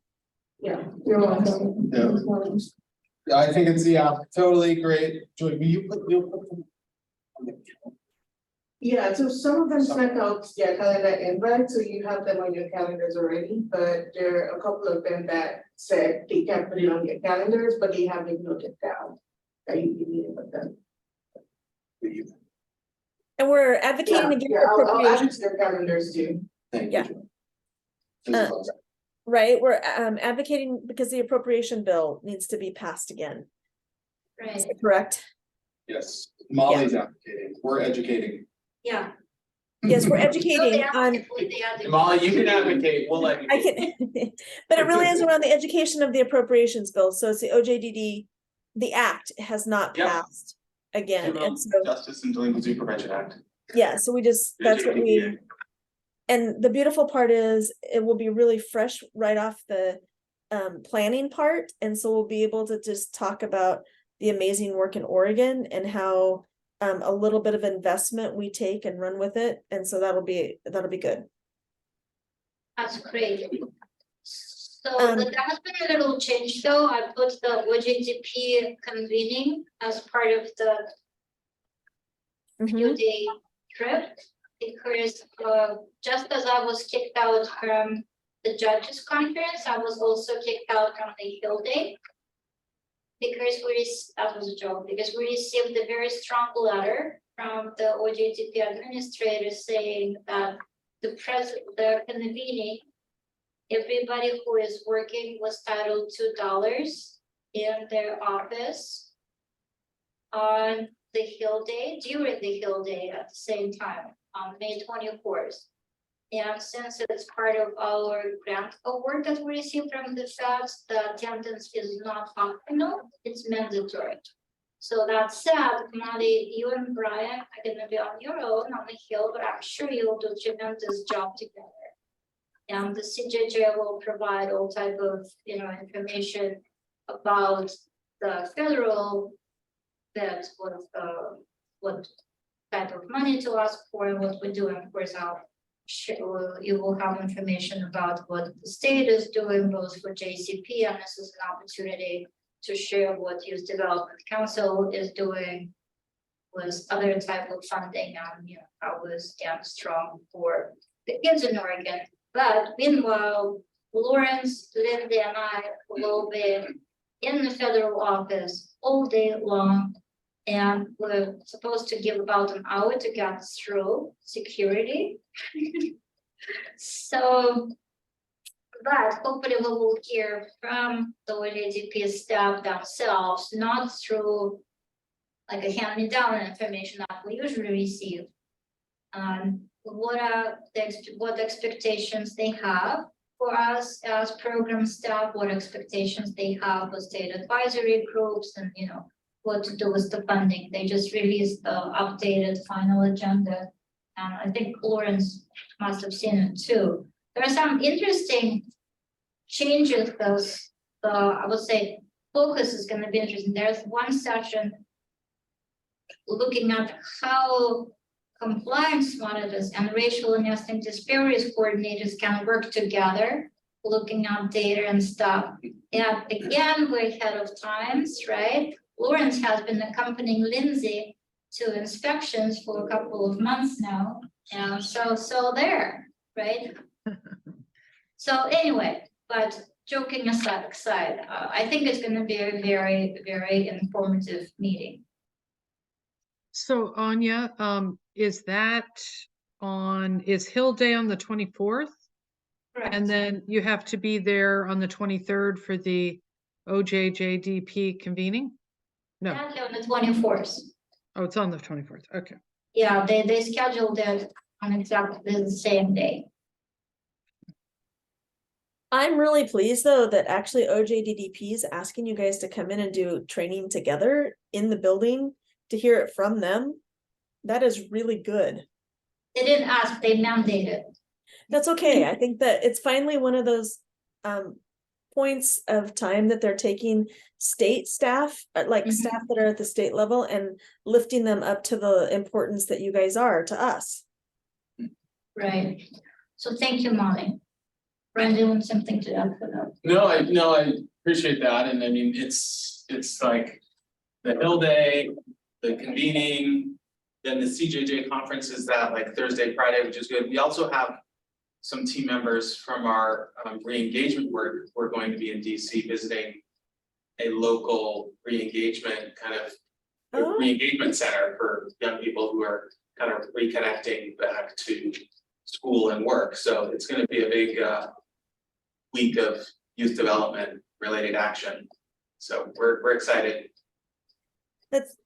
Yeah, you're welcome. Yeah. I think it's, totally great. Joy, you'll put them on the calendar. Yeah, so some of them sent out their calendar invite, so you have them on your calendars already, but there are a couple of them that said they can't put it on your calendars, but they haven't noted down that you can meet with them. And we're advocating against I'll add appropriation, it to their calendars too. Thank Yeah. you, Joy. right? We're advocating because the appropriation bill needs to be passed again. Is Right, that correct? Yes, Molly's advocating, we're educating. yeah. Yes, we're So educating they on, advocate. Molly, you can advocate, we'll I educate. can, but it really is around the education of the appropriations bill. So it's the OJDD, the act has not Yep. passed again. Juvenile And so, Justice and Delinquency Prevention Act. yeah, so that's what we, and the beautiful part is it will be really fresh right off the planning part. And so we'll be able to just talk about the amazing work in Oregon and how a little bit of investment we take and run with it. And so that'll be good. That's great. So Um, but there has been a little change though. I put the OJJDP convening as part of the mhm. few-day trip. Because just as I was kicked out from the judges conference, I was also kicked out from the Hill Day. Because that was a joke, because we received a very strong letter from the OJDP administrator saying that the convening, everybody who is working was titled $2 in their office on the Hill Day, during the Hill Day at the same time, on May 24th. And since it's part of our grant award that we received from the feds, the attendance is not optional, it's mandatory. So that said, Molly, you and Brian are gonna be on your own on the Hill, but I'm sure you'll do a tremendous job together. And the CJJ will provide all type of, information about the federal bit, what type of money to ask for and what we do, and of course, you will have information about what the state is doing, both for JCP, and this is an opportunity to share what Youth Development Council is doing with other type of funding, and how we stand strong for the kids in Oregon. But meanwhile, Lawrence, Lindy, and I will be in the federal office all day long. And we're supposed to give about an hour to get through security. So, but hopefully we will hear from the YDC staff themselves, not through like a hand-me-down information that we usually receive. What expectations they have for us as program staff, what expectations they have with state advisory groups, and what to do with the funding. They just released the updated final agenda. And I think Lawrence must have seen it too. There are some interesting changes, because I would say focus is going to be interesting. There's one session looking at how compliance monitors and racial and ethnic disparities coordinators can work together, looking at data and stuff. And again, we're ahead of times, right? Lawrence has been accompanying Lindsay to inspections for a couple of months now. And so there, right? So anyway, but joking aside, I think it's going to be a very, very informative meeting. So Anya, is Hill Day on the 24th? Correct. And then you have to be there on the 23rd for the OJJDP convening? No. Exactly on the 24th. Oh, it's on the 24th. Okay. Yeah, they scheduled it on exactly the same day. I'm really pleased though that actually OJDDP is asking you guys to come in and do training together in the building to hear it from them. That is really good. They didn't ask, they mandated. That's okay. I think that it's finally one of those points of time that they're taking state staff, like staff that are at the state level, and lifting them up to the importance that you guys are to us. Right. So thank you, Molly. Brandon, want something to add for that? No, I appreciate that, and I mean, it's like the Hill Day, the convening, then the CJJ conference is that like Thursday, Friday, which is good. We also have some team members from our re-engagement work. We're going to be in DC visiting a local re-engagement re-engagement center for young people who are kind of reconnecting back to school and work. So it's going to be a big week of youth development related action. So we're excited.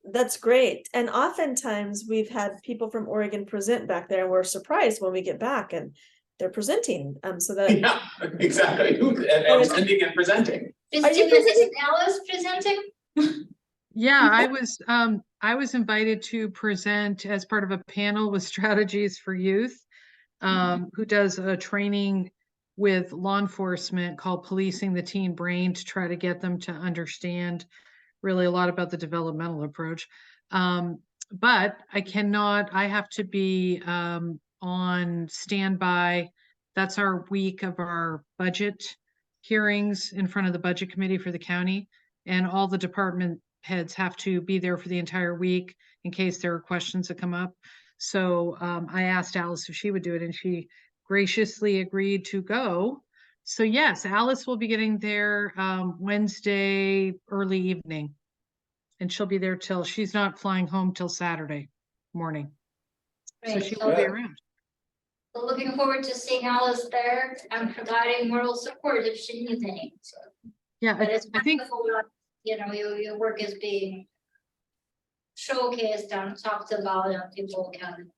That's great. And oftentimes we've had people from Oregon present back there, and we're surprised when we get back and they're presenting. So that Yeah, exactly. And sending and presenting. Christina, is Alice presenting? Yeah, I was invited to present as part of a panel with Strategies for Youth, who does a training with law enforcement called Policing the Teen Brain, to try to get them to understand really a lot about the developmental approach. But I have to be on standby That's our week of our budget hearings in front of the budget committee for the county. And all the department heads have to be there for the entire week in case there are questions that come up. So I asked Alice if she would do it, and she graciously agreed to go. So yes, Alice will be getting there Wednesday early evening. And she'll be there till, she's not flying home till Saturday morning. So Great. she So will be Yeah. around. we're looking forward to seeing Alice there and providing moral support if she needs any. So, Yeah, but it's I think, wonderful that, you know, your work is being showcased and talked about, and people can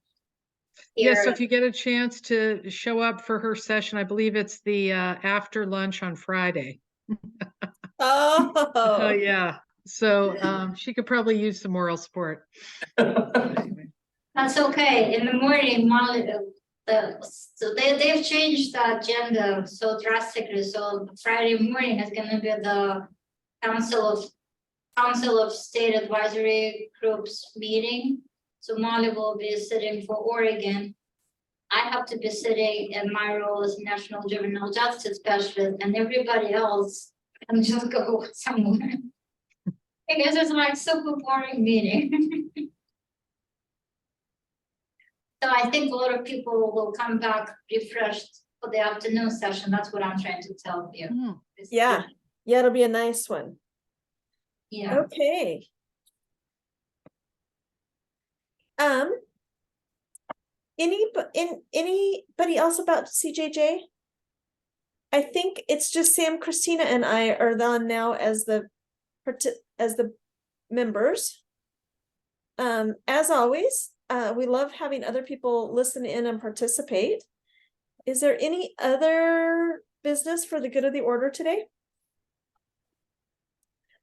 yeah, hear. so if you get a chance to show up for her session, I believe it's the after lunch on Friday. Oh, Oh, yeah. So she could probably use some moral support. Anyway. That's okay. In the morning, Molly, so they've changed the agenda so drastically. So Friday morning is gonna be the Council of State Advisory Groups meeting. So Molly will be sitting for Oregon. I have to be sitting in my role as National Juvenile Justice Specialist, and everybody else can just go somewhere. Because it's like super boring meeting. So I think a lot of people will come back refreshed for the afternoon session. That's what I'm trying to tell you. Hmm. yeah, yeah, it'll be a nice one. Yeah. Okay. Anybody else about CJJ? I think it's just Sam, Christina, and I are on now as the members. As always, we love having other people listen in and participate. Is there any other business for the good of the order today?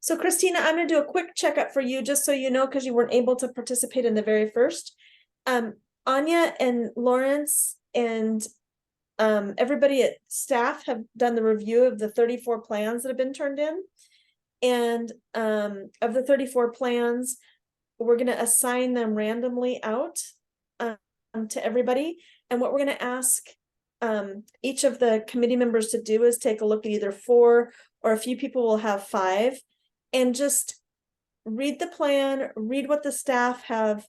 So Christina, I'm gonna do a quick checkup for you, just so you know, because you weren't able to participate in the very first. Anya and Lawrence and everybody at staff have done the review of the 34 plans that have been turned in. And of the 34 plans, we're gonna assign them randomly out to everybody. And what we're gonna ask each of the committee members to do is take a look at either 4, or a few people will have 5, and just read the plan, read what the staff have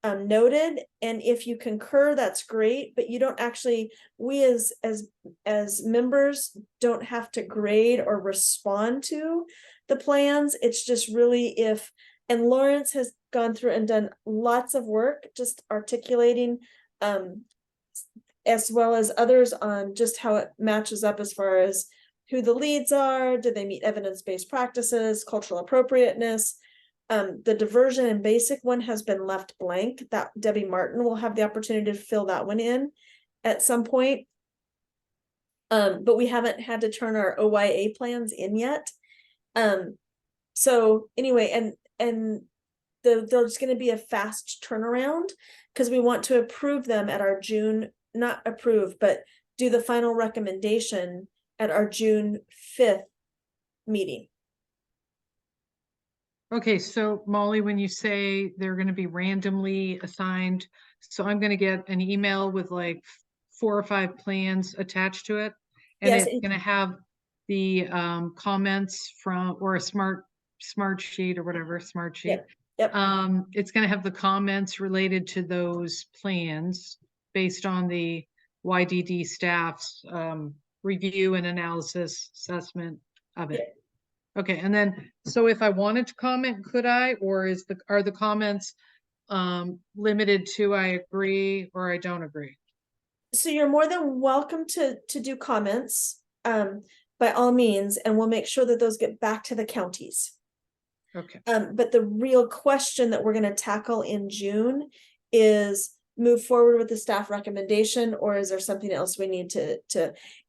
noted, and if you concur, that's great, but you don't actually, we as members don't have to grade or respond to the plans. It's just really if, and Lawrence has gone through and done lots of work just articulating as well as others on just how it matches up as far as who the leads are, do they meet evidence-based practices, cultural appropriateness. The diversion and basic one has been left blank. That Debbie Martin will have the opportunity to fill that one in at some point. But we haven't had to turn our OYA plans in yet. So anyway, and there's going to be a fast turnaround because we want to approve them at our June, not approve, but do the final recommendation at our June 5th meeting. Okay, so Molly, when you say they're going to be randomly assigned, so I'm going to get an email with like 4 or 5 plans attached to it. And Yes, it's going to have the comments from, or a smart sheet or whatever, smart sheet. Yep. It's going to have the comments related to those plans based on the YDD staff's review and analysis assessment of it. Okay, and then, so if I wanted to comment, could I, or are the comments limited to I agree or I don't agree? So you're more than welcome to do comments by all means, and we'll make sure that those get back to the counties. Okay. But the real question that we're going to tackle in June is move forward with the staff recommendation, or is there something else we need to,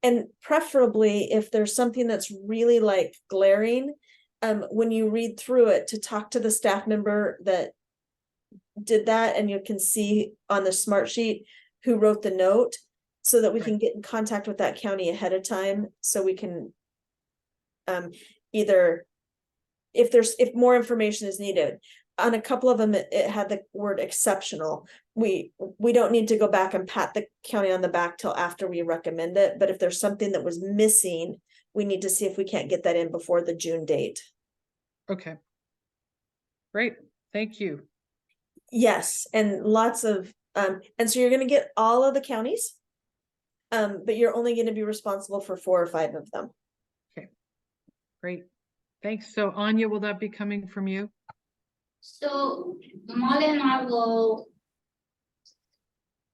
and preferably if there's something that's really like glaring, when you read through it, to talk to the staff member that did that, and you can see on the smart sheet who wrote the note, so that we can get in contact with that county ahead of time, so we can either, if more information is needed, on a couple of them, it had the word exceptional. We don't need to go back and pat the county on the back till after we recommend it, but if there's something that was missing, we need to see if we can't get that in before the June date. Okay. Great, thank you. Yes, and lots of, and so you're gonna get all of the counties. But you're only gonna be responsible for 4 or 5 of them. Great, thanks. So Anya, will that be coming from you? So Molly and I will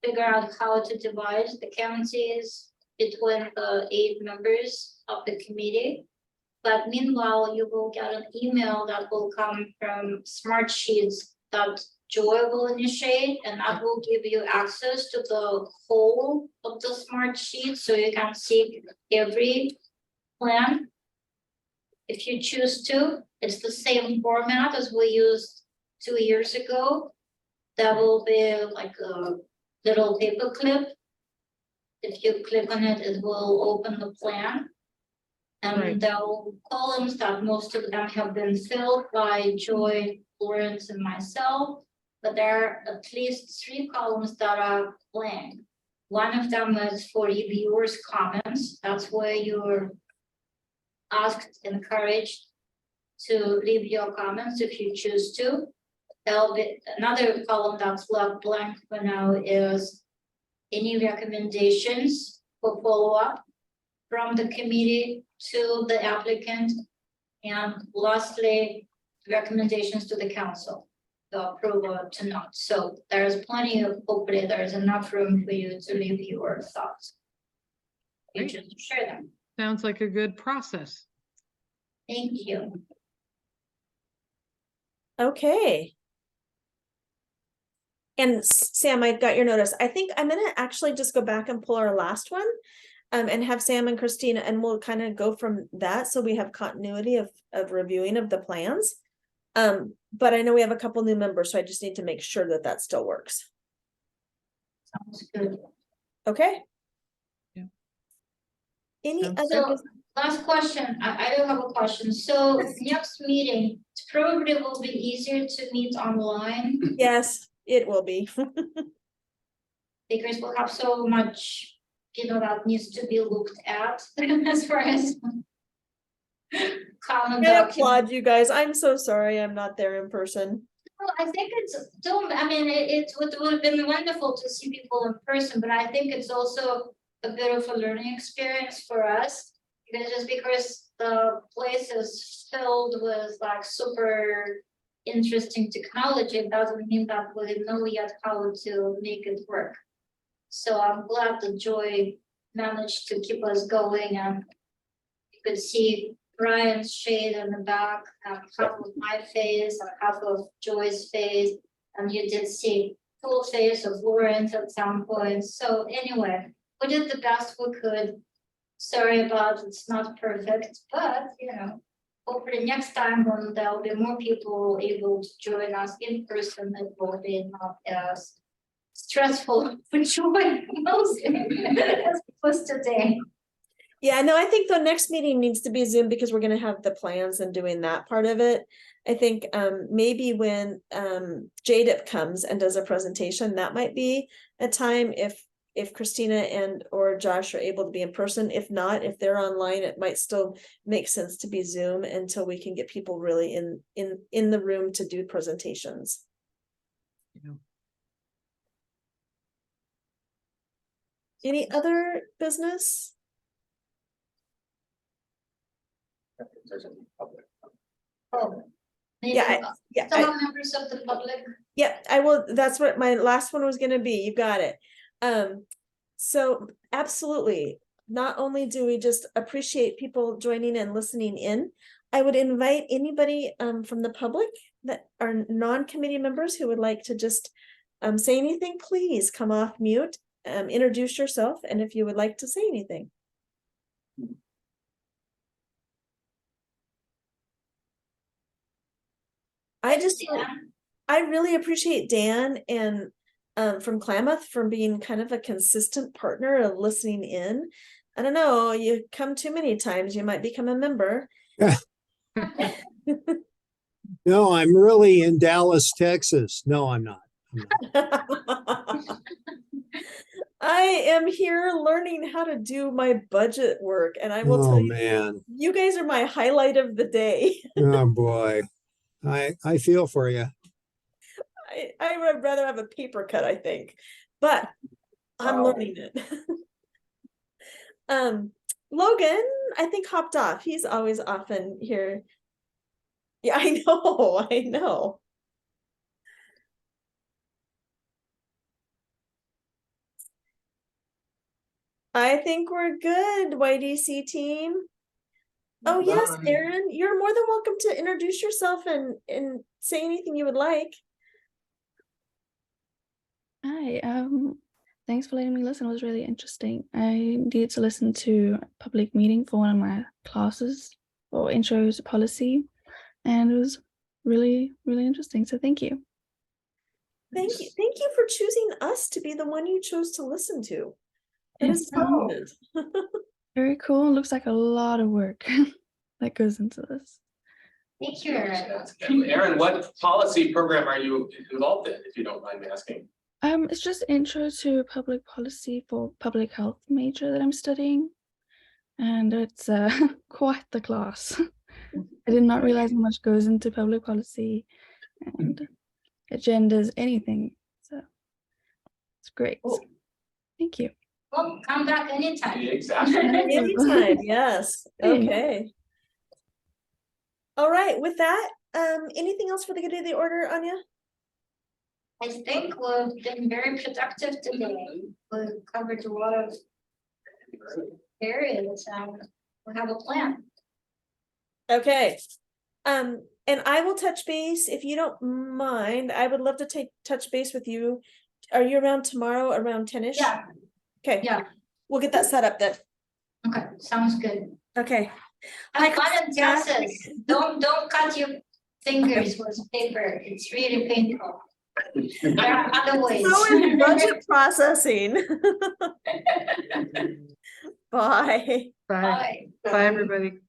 figure out how to divide the counties between the 8 members of the committee. But meanwhile, you will get an email that will come from Smartsheets that Joy will initiate, and that will give you access to the whole of the Smartsheet, so you can see every plan. If you choose to, it's the same format as we used 2 years ago. That will be like a little paper clip. If you click on it, it will open the plan. And Right. there are columns that most of them have been filled by Joy, Lawrence, and myself. But there are at least 3 columns that are blank. One of them is for reviewers' comments. That's where you're asked, encouraged to leave your comments if you choose to. There'll be another column that's left blank for now is any recommendations for follow-up from the committee to the applicant. And lastly, recommendations to the council, to approve or to not. So there's plenty of, hopefully there's enough room for you to leave your thoughts. You Great. just share them. Sounds like a good process. Thank you. Okay. And Sam, I got your notice. I think I'm gonna actually just go back and pull our last one. And have Sam and Christina, and we'll kind of go from that, so we have continuity of reviewing of the plans. But I know we have a couple new members, so I just need to make sure that that still works. Sounds good. Okay. Yeah. Any Sounds other? So, bus- last question, I do have a question. So next meeting, probably will be easier to meet online Yes, it will be. because we'll have so much, that needs to be looked at as far as common I document. applaud you guys. I'm so sorry I'm not there in person. Well, I think it's still, I mean, it would have been wonderful to see people in person, but I think it's also a bit of a learning experience for us. Because the place is filled with like super interesting technology, it doesn't mean that we know yet how to make it work. So I'm glad that Joy managed to keep us going, and you could see Brian's shade in the back, and half of my face and half of Joy's face, and you did see full face of Lawrence at some point. So anyway, we did the best we could. Sorry about it's not perfect, but hopefully next time when there'll be more people able to join us in person, it will be not as stressful for Joy mostly as it was today. Yeah, no, I think the next meeting needs to be Zoom because we're gonna have the plans and doing that part of it. I think maybe when JDIP comes and does a presentation, that might be a time if Christina and or Josh are able to be in person. If not, if they're online, it might still make sense to be Zoom until we can get people really in the room to do presentations. Yeah. Any other business? Oh, maybe Yeah, some members of the public. yeah, I will. That's what my last one was gonna be. You got it. So absolutely, not only do we just appreciate people joining and listening in, I would invite anybody from the public that are non-committee members who would like to just say anything, please come off mute, introduce yourself, and if you would like to say anything. I really appreciate Dan and from Klamath for being kind of a consistent partner of listening in. I don't know, you come too many times, you might become a member. No, I'm really in Dallas, Texas. No, I'm not. I am here learning how to do my budget work, and I will Oh, tell you, man. you guys are my highlight of the day. Oh, boy. I feel for you. I would rather have a paper cut, I think, but I'm Wow. learning it. Logan, I think hopped off. He's always often here. Yeah, I know, I know. I think we're good, YDC team. Oh, yes, Done. Aaron, you're more than welcome to introduce yourself and say anything you would like. Hi, thanks for letting me listen. It was really interesting. I needed to listen to a public meeting for one of my classes for intro to policy, and it was really, really interesting. So thank you. Thank you. Thank you for choosing us to be the one you chose to listen to. That is Oh. brilliant. Very cool. Looks like a lot of work that goes into this. Thank you, Erin. Aaron, what policy program are you involved in, if you don't mind me asking? It's just intro to public policy for public health major that I'm studying, and it's quite the class. I did not realize how much goes into public policy and agendas, anything. So it's great. Cool. Thank you. Well, come back anytime. Exactly. Anytime, yes. Thanks. Okay. All right, with that, anything else for the good of the order, Anya? I think we've been very productive today. We've covered a lot of areas and we have a plan. Okay. And I will touch base if you don't mind. I would love to touch base with you. Are you around tomorrow around 10ish? Yeah, Okay. yeah. We'll get that set up then. Okay, sounds good. Okay. Have fun in Texas. Don't cut your fingers with paper. It's really painful. There are other ways. So is budget processing. Bye. Bye. Bye. Bye, everybody.